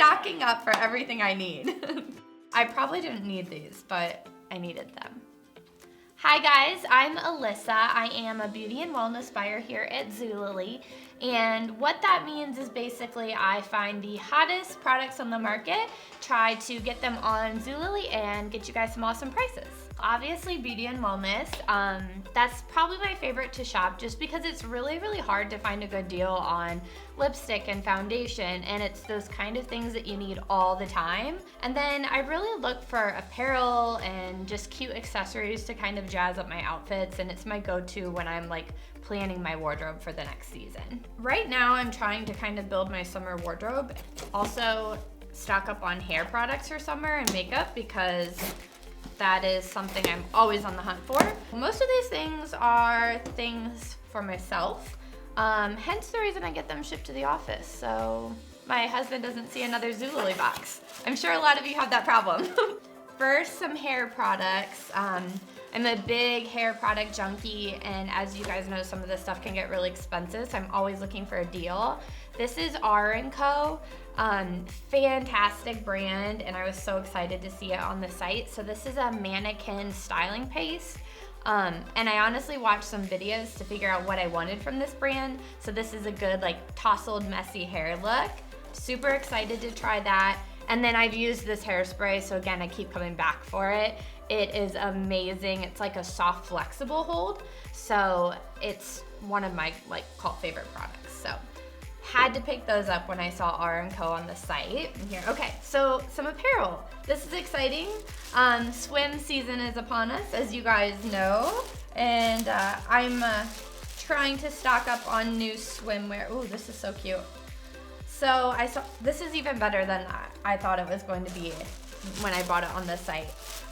stocking up for everything I need. I probably didn't need these, but I needed them. Hi guys, I'm Alyssa. I am a beauty and wellness buyer here at Zulily. And what that means is basically I find the hottest products on the market, try to get them on Zulily and get you guys some awesome prices. Obviously beauty and wellness, that's probably my favorite to shop just because it's really, really hard to find a good deal on lipstick and foundation, and it's those kind of things that you need all the time. And then I really look for apparel and just cute accessories to kind of jazz up my outfits, and it's my go-to when I'm like planning my wardrobe for the next season. Right now I'm trying to kind of build my summer wardrobe. Also stock up on hair products for summer and makeup because that is something I'm always on the hunt for. Most of these things are things for myself, hence the reason I get them shipped to the office, so my husband doesn't see another Zulily box. I'm sure a lot of you have that problem. First, some hair products. I'm a big hair product junkie, and as you guys know, some of this stuff can get really expensive, so I'm always looking for a deal. This is R+CO. Fantastic brand, and I was so excited to see it on the site. So this is a mannequin styling paste, and I honestly watched some videos to figure out what I wanted from this brand. So this is a good like tousled messy hair look. Super excited to try that. And then I've used this hairspray, so again I keep coming back for it. It is amazing. It's like a soft flexible hold, so it's one of my like cult favorite products. So had to pick those up when I saw R+CO on the site. Here, okay, so some apparel. This is exciting. Swim season is upon us, as you guys know, and I'm trying to stock up on new swimwear. Ooh, this is so cute. So I saw, this is even better than I thought it was going to be when I bought it on the site.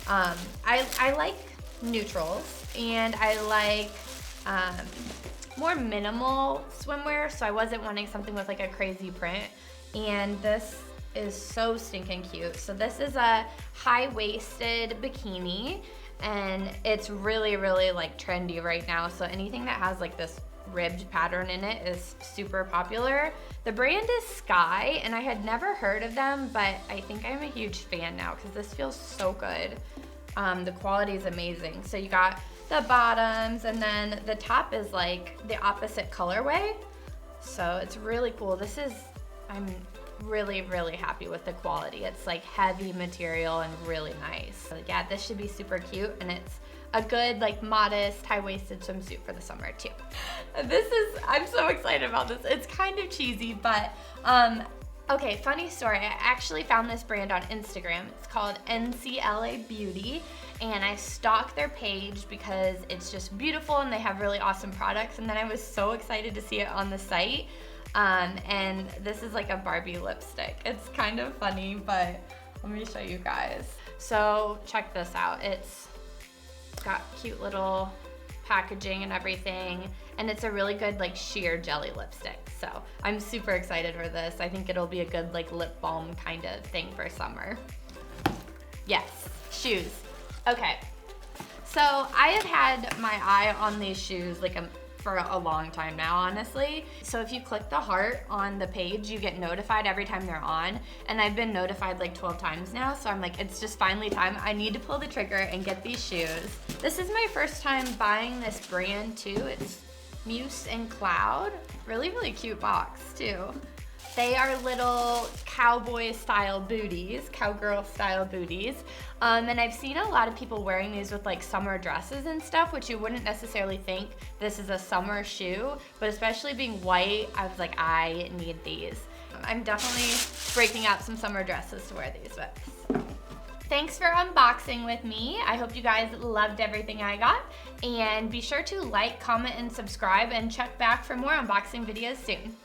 I like neutrals, and I like more minimal swimwear, so I wasn't wanting something with like a crazy print, and this is so stinking cute. So this is a high-waisted bikini, and it's really, really like trendy right now, so anything that has like this ribbed pattern in it is super popular. The brand is SKYE, and I had never heard of them, but I think I'm a huge fan now because this feels so good. The quality is amazing. So you got the bottoms, and then the top is like the opposite colorway. So it's really cool. This is, I'm really, really happy with the quality. It's like heavy material and really nice. So yeah, this should be super cute, and it's a good like modest high-waisted swimsuit for the summer too. This is, I'm so excited about this. It's kind of cheesy, but okay, funny story. I actually found this brand on Instagram. It's called NCLA Beauty, and I stalked their page because it's just beautiful and they have really awesome products, and then I was so excited to see it on the site. And this is like a Barbie lipstick. It's kind of funny, but let me show you guys. So check this out. It's got cute little packaging and everything, and it's a really good like sheer jelly lipstick. So I'm super excited for this. I think it'll be a good like lip balm kind of thing for summer. Yes, shoes. Okay, so I have had my eye on these shoes like for a long time now, honestly. So if you click the heart on the page, you get notified every time they're on, and I've been notified like 12 times now, so I'm like, it's just finally time. I need to pull the trigger and get these shoes. This is my first time buying this brand too. It's Muse and Cloud. Really, really cute box too. They are little cowboy style booties, cowgirl style booties. And I've seen a lot of people wearing these with like summer dresses and stuff, which you wouldn't necessarily think this is a summer shoe, but especially being white, I was like, I need these. I'm definitely breaking out some summer dresses to wear these with. Thanks for unboxing with me. I hope you guys loved everything I got, and be sure to like, comment, and subscribe, and check back for more unboxing videos soon.